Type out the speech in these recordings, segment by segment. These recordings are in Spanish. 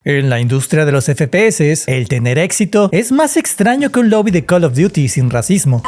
En la industria de los FPS, el tener éxito es más extraño que un lobby de Call of Duty sin racismo.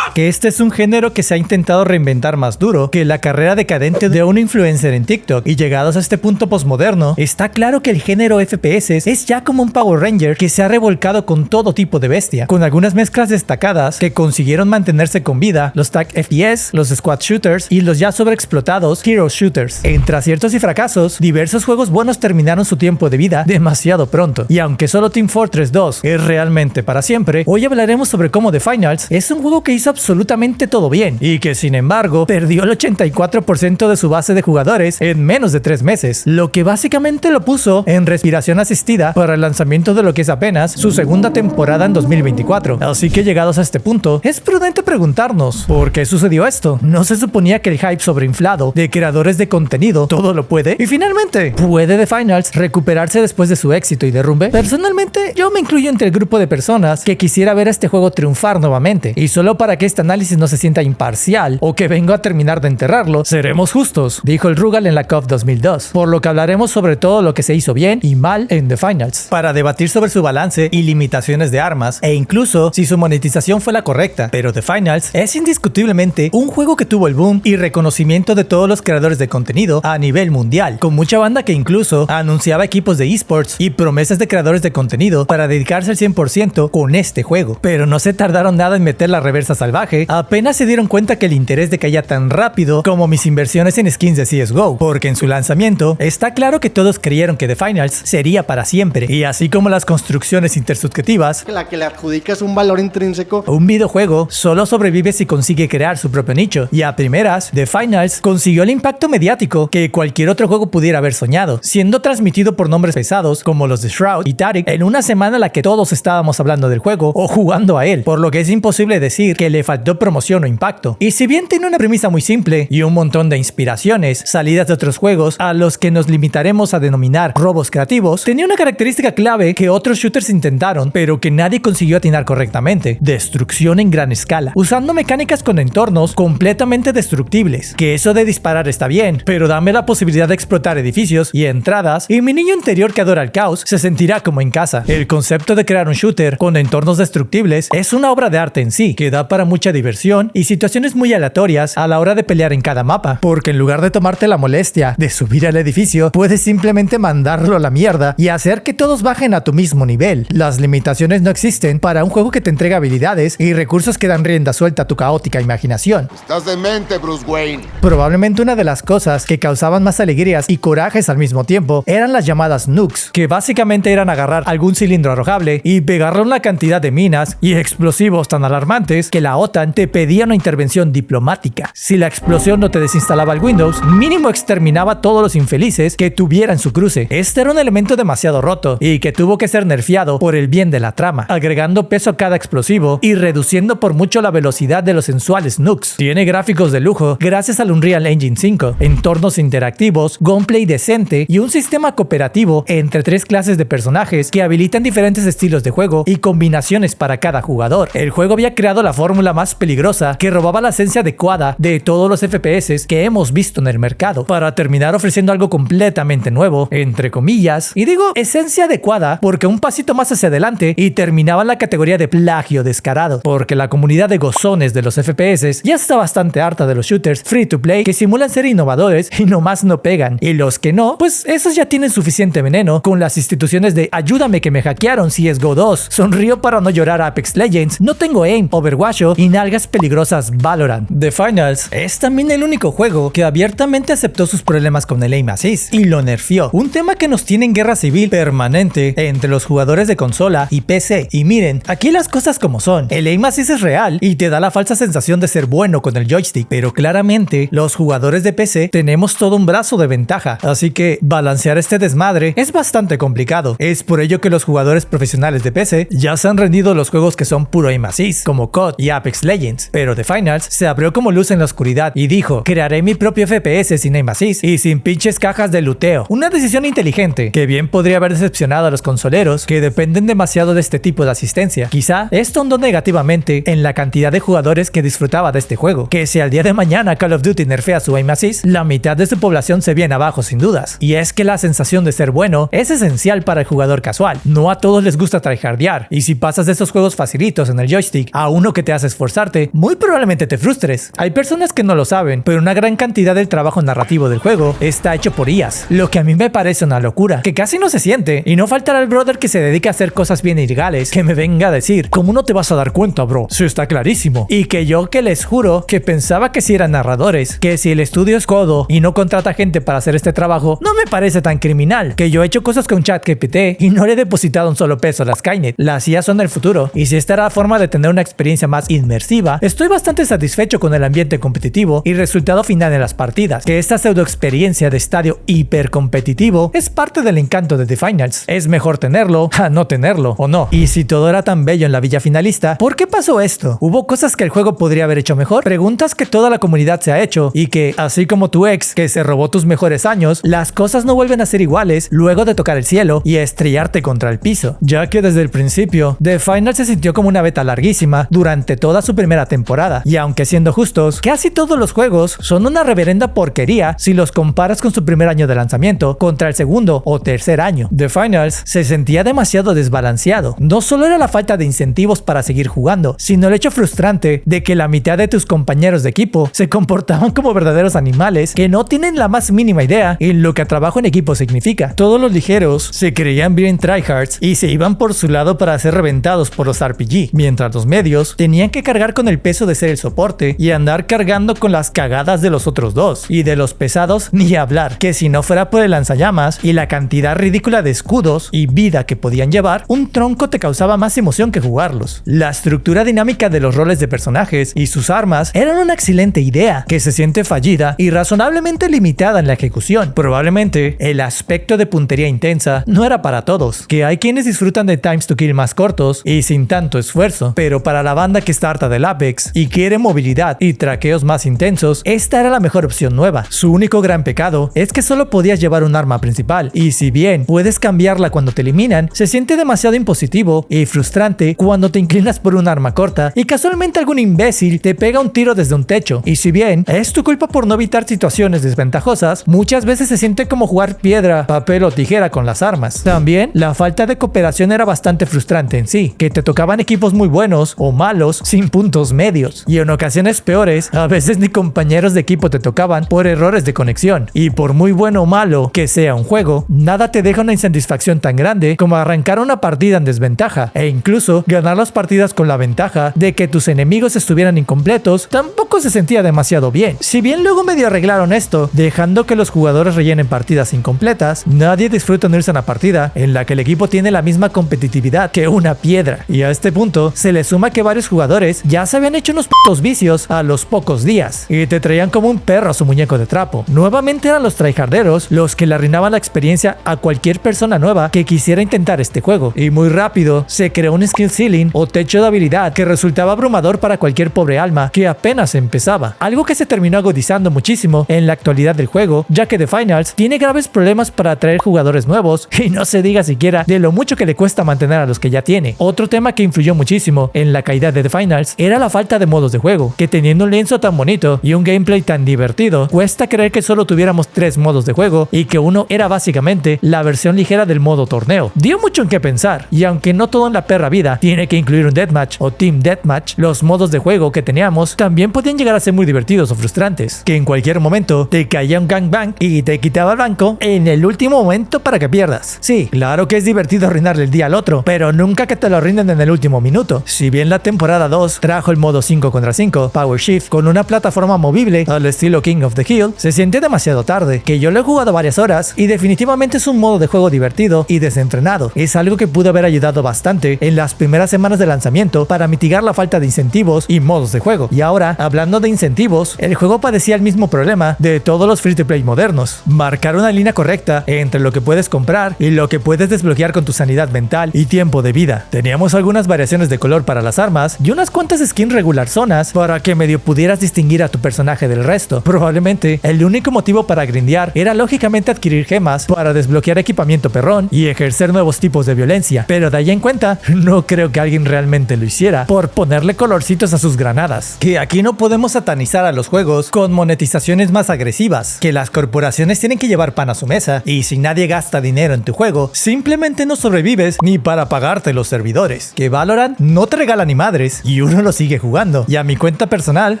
Que este es un género que se ha intentado reinventar más duro que la carrera decadente de un influencer en TikTok, y llegados a este punto postmoderno, está claro que el género FPS es ya como un Power Ranger que se ha revolcado con todo tipo de bestia, con algunas mezclas destacadas que consiguieron mantenerse con vida: los tag FPS, los squad shooters y los ya sobreexplotados hero shooters. Entre aciertos y fracasos, diversos juegos buenos terminaron su tiempo de vida demasiado pronto, y aunque solo Team Fortress 2 es realmente para siempre, hoy hablaremos sobre cómo The Finals es un juego que hizo absolutamente todo bien y que sin embargo perdió el 84% de su base de jugadores en menos de 3 meses, lo que básicamente lo puso en respiración asistida para el lanzamiento de lo que es apenas su segunda temporada en 2024. Así que llegados a este punto, es prudente preguntarnos ¿por qué sucedió esto? ¿No se suponía que el hype sobreinflado de creadores de contenido todo lo puede? Y finalmente, ¿puede The Finals recuperarse después de su éxito y derrumbe? Personalmente, yo me incluyo entre el grupo de personas que quisiera ver a este juego triunfar nuevamente, y solo para que este análisis no se sienta imparcial o que vengo a terminar de enterrarlo, seremos justos, dijo el Rugal en la COF 2002, por lo que hablaremos sobre todo lo que se hizo bien y mal en The Finals, para debatir sobre su balance y limitaciones de armas, e incluso si su monetización fue la correcta. Pero The Finals es indiscutiblemente un juego que tuvo el boom y reconocimiento de todos los creadores de contenido a nivel mundial, con mucha banda que incluso anunciaba equipos de esports y promesas de creadores de contenido para dedicarse al 100% con este juego. Pero no se tardaron nada en meter la reversa salvaje, apenas se dieron cuenta que el interés decaía tan rápido como mis inversiones en skins de CSGO, porque en su lanzamiento está claro que todos creyeron que The Finals sería para siempre, y así como las construcciones intersubjetivas, la que le adjudicas un valor intrínseco, un videojuego solo sobrevive si consigue crear su propio nicho, y a primeras, The Finals consiguió el impacto mediático que cualquier otro juego pudiera haber soñado, siendo transmitido por nombres pesados como los de Shroud y Taric en una semana en la que todos estábamos hablando del juego o jugando a él, por lo que es imposible decir que le faltó promoción o impacto. Y si bien tiene una premisa muy simple y un montón de inspiraciones salidas de otros juegos a los que nos limitaremos a denominar robos creativos, tenía una característica clave que otros shooters intentaron pero que nadie consiguió atinar correctamente: destrucción en gran escala, usando mecánicas con entornos completamente destructibles. Que eso de disparar está bien, pero dame la posibilidad de explotar edificios y entradas y mi niño interior que adora el caos se sentirá como en casa. El concepto de crear un shooter con entornos destructibles es una obra de arte en sí, que da para mucha diversión y situaciones muy aleatorias a la hora de pelear en cada mapa, porque en lugar de tomarte la molestia de subir al edificio, puedes simplemente mandarlo a la mierda y hacer que todos bajen a tu mismo nivel. Las limitaciones no existen para un juego que te entrega habilidades y recursos que dan rienda suelta a tu caótica imaginación. Estás demente, Bruce Wayne. Probablemente una de las cosas que causaban más alegrías y corajes al mismo tiempo eran las llamadas nukes, que básicamente eran agarrar algún cilindro arrojable y pegarle una cantidad de minas y explosivos tan alarmantes que la OTAN te pedía una intervención diplomática. Si la explosión no te desinstalaba el Windows, mínimo exterminaba a todos los infelices que tuviera en su cruce. Este era un elemento demasiado roto y que tuvo que ser nerfeado por el bien de la trama, agregando peso a cada explosivo y reduciendo por mucho la velocidad de los sensuales nukes. Tiene gráficos de lujo gracias al Unreal Engine 5, entornos interactivos, gameplay decente y un sistema cooperativo entre 3 clases de personajes que habilitan diferentes estilos de juego y combinaciones para cada jugador. El juego había creado la fórmula más peligrosa que robaba la esencia adecuada de todos los FPS que hemos visto en el mercado, para terminar ofreciendo algo completamente nuevo, entre comillas, y digo esencia adecuada porque un pasito más hacia adelante y terminaba en la categoría de plagio descarado, porque la comunidad de gozones de los FPS ya está bastante harta de los shooters free to play que simulan ser innovadores y nomás no pegan, y los que no, pues esos ya tienen suficiente veneno con las instituciones de ayúdame que me hackearon CSGO 2, sonrío para no llorar Apex Legends, no tengo aim, Overwatch y nalgas peligrosas Valorant. The Finals es también el único juego que abiertamente aceptó sus problemas con el aim assist y lo nerfeó, un tema que nos tiene en guerra civil permanente entre los jugadores de consola y PC. Y miren, aquí las cosas como son, el aim assist es real y te da la falsa sensación de ser bueno con el joystick, pero claramente los jugadores de PC tenemos todo un brazo de ventaja, así que balancear este desmadre es bastante complicado. Es por ello que los jugadores profesionales de PC ya se han rendido los juegos que son puro aim assist, como COD y Apex Apex Legends, pero The Finals se abrió como luz en la oscuridad y dijo: crearé mi propio FPS sin aim assist y sin pinches cajas de luteo. Una decisión inteligente que bien podría haber decepcionado a los consoleros que dependen demasiado de este tipo de asistencia. Quizá esto ahondó negativamente en la cantidad de jugadores que disfrutaba de este juego, que si al día de mañana Call of Duty nerfea su aim assist, la mitad de su población se viene abajo sin dudas. Y es que la sensación de ser bueno es esencial para el jugador casual. No a todos les gusta tryhardear, y si pasas de esos juegos facilitos en el joystick a uno que te hace esforzarte, muy probablemente te frustres. Hay personas que no lo saben, pero una gran cantidad del trabajo narrativo del juego está hecho por IAs, lo que a mí me parece una locura, que casi no se siente, y no faltará el brother que se dedica a hacer cosas bien ilegales, que me venga a decir: ¿cómo no te vas a dar cuenta, bro? Sí, está clarísimo. Y que yo, que les juro que pensaba que si eran narradores, que si el estudio es codo y no contrata gente para hacer este trabajo, no me parece tan criminal, que yo he hecho cosas con ChatGPT y no le he depositado un solo peso a la Skynet. Las IA son el futuro, y si esta era la forma de tener una experiencia más inmersiva, estoy bastante satisfecho con el ambiente competitivo y resultado final de las partidas, que esta pseudo experiencia de estadio hiper competitivo es parte del encanto de The Finals. Es mejor tenerlo a no tenerlo, ¿o no? Y si todo era tan bello en la villa finalista, ¿por qué pasó esto? ¿Hubo cosas que el juego podría haber hecho mejor? Preguntas que toda la comunidad se ha hecho, y que, así como tu ex que se robó tus mejores años, las cosas no vuelven a ser iguales luego de tocar el cielo y estrellarte contra el piso, ya que desde el principio The Finals se sintió como una beta larguísima durante toda su primera temporada, y aunque siendo justos, casi todos los juegos son una reverenda porquería si los comparas con su primer año de lanzamiento contra el segundo o tercer año. The Finals se sentía demasiado desbalanceado. No solo era la falta de incentivos para seguir jugando, sino el hecho frustrante de que la mitad de tus compañeros de equipo se comportaban como verdaderos animales que no tienen la más mínima idea en lo que trabajo en equipo significa. Todos los ligeros se creían bien tryhards y se iban por su lado para ser reventados por los RPG, mientras los medios tenían que cargar con el peso de ser el soporte y andar cargando con las cagadas de los otros dos. Y de los pesados ni hablar, que si no fuera por el lanzallamas y la cantidad ridícula de escudos y vida que podían llevar, un tronco te causaba más emoción que jugarlos. La estructura dinámica de los roles de personajes y sus armas eran una excelente idea, que se siente fallida y razonablemente limitada en la ejecución. Probablemente el aspecto de puntería intensa no era para todos, que hay quienes disfrutan de times to kill más cortos y sin tanto esfuerzo, pero para la banda que está harta del Apex y quiere movilidad y traqueos más intensos, esta era la mejor opción nueva. Su único gran pecado es que solo podías llevar un arma principal, y si bien puedes cambiarla cuando te eliminan, se siente demasiado impositivo y frustrante cuando te inclinas por un arma corta y casualmente algún imbécil te pega un tiro desde un techo. Y si bien es tu culpa por no evitar situaciones desventajosas, muchas veces se siente como jugar piedra, papel o tijera con las armas. También la falta de cooperación era bastante frustrante en sí, que te tocaban equipos muy buenos o malos sin puntos medios, y en ocasiones peores, a veces ni compañeros de equipo te tocaban por errores de conexión. Y por muy bueno o malo que sea un juego, nada te deja una insatisfacción tan grande como arrancar una partida en desventaja, e incluso ganar las partidas con la ventaja de que tus enemigos estuvieran incompletos tampoco se sentía demasiado bien. Si bien luego medio arreglaron esto, dejando que los jugadores rellenen partidas incompletas, nadie disfruta unirse a una partida en la que el equipo tiene la misma competitividad que una piedra. Y a este punto se le suma que varios jugadores ya se habían hecho unos putos vicios a los pocos días y te traían como un perro a su muñeco de trapo. Nuevamente eran los tryharderos los que le arruinaban la experiencia a cualquier persona nueva que quisiera intentar este juego, y muy rápido se creó un skill ceiling o techo de habilidad que resultaba abrumador para cualquier pobre alma que apenas empezaba, algo que se terminó agudizando muchísimo en la actualidad del juego, ya que The Finals tiene graves problemas para atraer jugadores nuevos, y no se diga siquiera de lo mucho que le cuesta mantener a los que ya tiene. Otro tema que influyó muchísimo en la caída de The Finals era la falta de modos de juego, que teniendo un lienzo tan bonito y un gameplay tan divertido, cuesta creer que solo tuviéramos 3 modos de juego y que uno era básicamente la versión ligera del modo torneo. Dio mucho en qué pensar, y aunque no todo en la perra vida tiene que incluir un deathmatch o team deathmatch, los modos de juego que teníamos también podían llegar a ser muy divertidos o frustrantes, que en cualquier momento te caía un gangbang y te quitaba el blanco en el último momento para que pierdas. Sí, claro que es divertido arruinarle el día al otro, pero nunca que te lo arruinen en el último minuto. Si bien la temporada 2 trajo el modo 5 contra 5 Power Shift con una plataforma movible al estilo King of the Hill, se siente demasiado tarde, que yo lo he jugado varias horas y definitivamente es un modo de juego divertido y desentrenado. Es algo que pudo haber ayudado bastante en las primeras semanas de lanzamiento para mitigar la falta de incentivos y modos de juego. Y ahora, hablando de incentivos, el juego padecía el mismo problema de todos los free to play modernos: marcar una línea correcta entre lo que puedes comprar y lo que puedes desbloquear con tu sanidad mental y tiempo de vida. Teníamos algunas variaciones de color para las armas y unas cuantas skins regular zonas para que medio pudieras distinguir a tu personaje del resto. Probablemente el único motivo para grindear era lógicamente adquirir gemas para desbloquear equipamiento perrón y ejercer nuevos tipos de violencia, pero de ahí en cuenta no creo que alguien realmente lo hiciera por ponerle colorcitos a sus granadas. Que aquí no podemos satanizar a los juegos con monetizaciones más agresivas, que las corporaciones tienen que llevar pan a su mesa y si nadie gasta dinero en tu juego, simplemente no sobrevives ni para pagarte los servidores. Que Valorant no te regala ni madres y uno lo sigue jugando. Y a mi cuenta personal,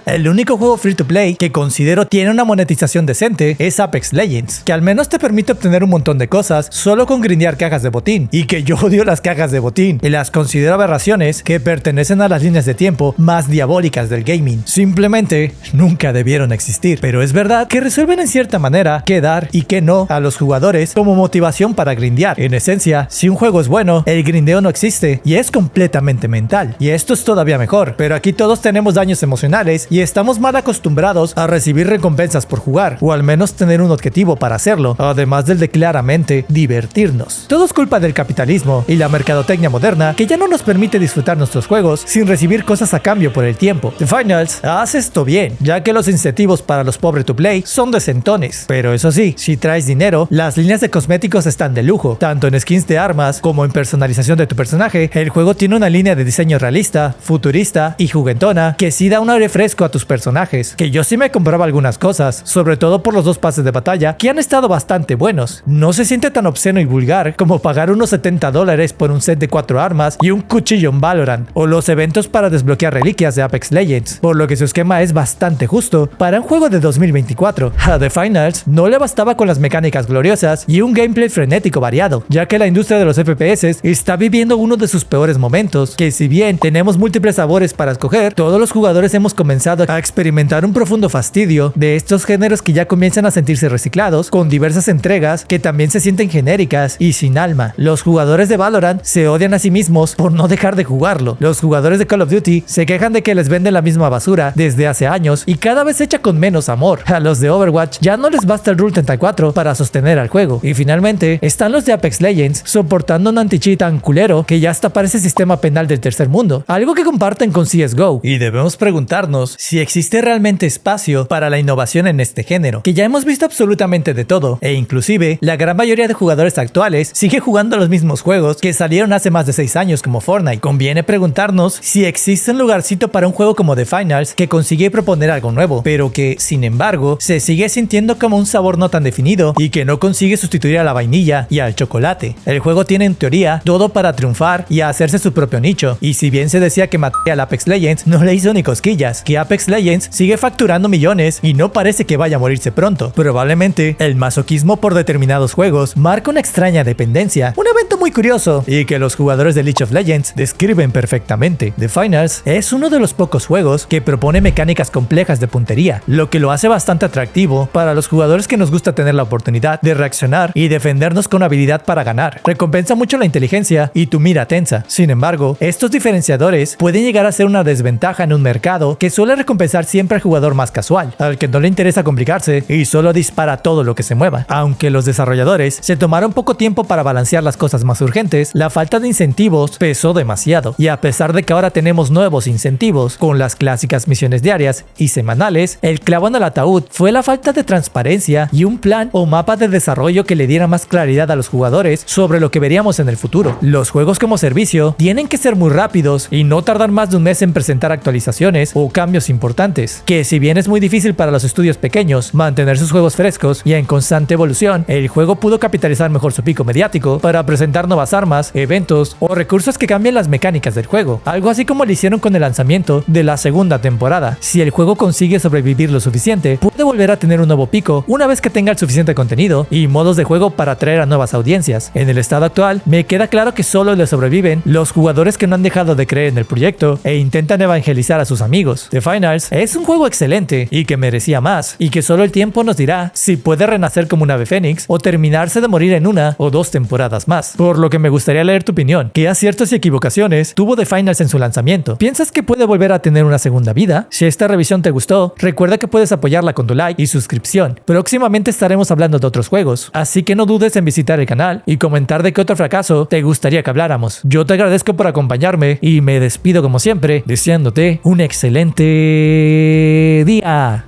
el único juego free to play que considero tiene una monetización decente es Apex Legends, que al menos te permite obtener un montón de cosas solo con grindear cajas de botín, y que yo odio las cajas de botín y las considero aberraciones que pertenecen a las líneas de tiempo más diabólicas del gaming. Simplemente nunca debieron existir, pero es verdad que resuelven en cierta manera qué dar y qué no a los jugadores como motivación para grindear. En esencia, si un juego es bueno, el grindeo no existe y es completamente mental, y esto es todavía mejor, pero aquí todos tenemos daños emocionales y estamos mal acostumbrados a recibir recompensas por jugar, o al menos tener un objetivo para hacerlo, además del de claramente divertirnos. Todo es culpa del capitalismo y la mercadotecnia moderna que ya no nos permite disfrutar nuestros juegos sin recibir cosas a cambio por el tiempo. The Finals hace esto bien, ya que los incentivos para los pobres to play son decentones, pero eso sí, si traes dinero, las líneas de cosméticos están de lujo, tanto en skins de armas como en personalización de tu personaje. El juego tiene una línea de diseño realista, futurista y juguetona que sí da un aire fresco a tus personajes, que yo sí me compraba algunas cosas, sobre todo por los 2 pases de batalla que han estado bastante buenos. No se siente tan obsceno y vulgar como pagar unos $70 por un set de 4 armas y un cuchillo en Valorant, o los eventos para desbloquear reliquias de Apex Legends, por lo que su esquema es bastante justo para un juego de 2024. A The Finals no le bastaba con las mecánicas gloriosas y un gameplay frenético variado, ya que la industria de los FPS está viviendo uno de sus peores momentos, que si bien tenemos múltiples sabores para escoger, todos los jugadores hemos comenzado a experimentar un profundo fastidio de estos géneros que ya comienzan a sentirse reciclados, con diversas entregas que también se sienten genéricas y sin alma. Los jugadores de Valorant se odian a sí mismos por no dejar de jugarlo. Los jugadores de Call of Duty se quejan de que les venden la misma basura desde hace años y cada vez se echa con menos amor. A los de Overwatch ya no les basta el Rule 34 para sostener al juego. Y finalmente están los de Apex Legends soportando un anti-cheat tan culero que ya hasta parece sistema penal del tercer mundo, algo que comparten con CSGO. Y debemos preguntarnos si existe realmente espacio para la innovación en este género, que ya hemos visto absolutamente de todo, e inclusive la gran mayoría de jugadores actuales sigue jugando los mismos juegos que salieron hace más de 6 años como Fortnite. Conviene preguntarnos si existe un lugarcito para un juego como The Finals que consigue proponer algo nuevo, pero que, sin embargo, se sigue sintiendo como un sabor no tan definido y que no consigue sustituir a la vainilla y al chocolate. El juego tiene en teoría todo para triunfar y hacerse su propio nicho, y si bien se decía que maté al Apex Legends, no le hizo ni cosquillas, que Apex Legends sigue facturando millones y no parece que vaya a morirse pronto. Probablemente el masoquismo por determinados juegos marca una extraña dependencia, un evento muy curioso y que los jugadores de League of Legends describen perfectamente. The Finals es uno de los pocos juegos que propone mecánicas complejas de puntería, lo que lo hace bastante atractivo para los jugadores que nos gusta tener la oportunidad de reaccionar y defendernos con habilidad para ganar. Recompensa mucho la inteligencia y tu mira tensa. Sin embargo, estos diferenciadores pueden llegar a ser una desventaja en un mercado que suele recompensar siempre al jugador más casual, al que no le interesa complicarse y solo dispara todo lo que se mueva. Aunque los desarrolladores se tomaron poco tiempo para balancear las cosas más urgentes, la falta de incentivos pesó demasiado, y a pesar de que ahora tenemos nuevos incentivos con las clásicas misiones diarias y semanales, el clavo en el ataúd fue la falta de transparencia y un plan o mapa de desarrollo que le diera más claridad a los jugadores sobre lo que veríamos en el futuro. Los juegos como servicio tienen que ser muy rápidos y no tardar más de un mes en presentar actualizaciones o cambios importantes, que si bien es muy difícil para los estudios pequeños mantener sus juegos frescos y en constante evolución, el juego pudo capitalizar mejor su pico mediático para presentar nuevas armas, eventos o recursos que cambien las mecánicas del juego, algo así como lo hicieron con el lanzamiento de la segunda temporada. Si el juego consigue sobrevivir lo suficiente, puede volver a tener un nuevo pico una vez que tenga el suficiente contenido y modos de juego para atraer a nuevas audiencias. En el estado actual, me queda claro que solo le sobreviven los jugadores que no han dejado de creer en el proyecto e intentan evangelizar a sus amigos. The Finals es un juego excelente y que merecía más, y que solo el tiempo nos dirá si puede renacer como un ave fénix o terminarse de morir en 1 o 2 temporadas más. Por lo que me gustaría leer tu opinión. ¿Qué aciertos y equivocaciones tuvo The Finals en su lanzamiento? ¿Piensas que puede volver a tener una segunda vida? Si esta revisión te gustó, recuerda que puedes apoyarla con tu like y suscripción. Próximamente estaremos hablando de otros juegos, así que no dudes en visitar el canal y comentar de qué otro fracaso te gustaría que habláramos. Yo te agradezco por acompañarme y me despido como siempre siempre, deseándote un excelente día.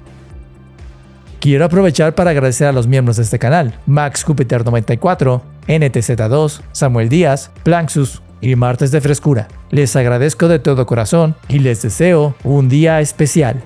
Quiero aprovechar para agradecer a los miembros de este canal: Max Júpiter 94, NTZ2, Samuel Díaz, Planxus y Martes de Frescura. Les agradezco de todo corazón y les deseo un día especial.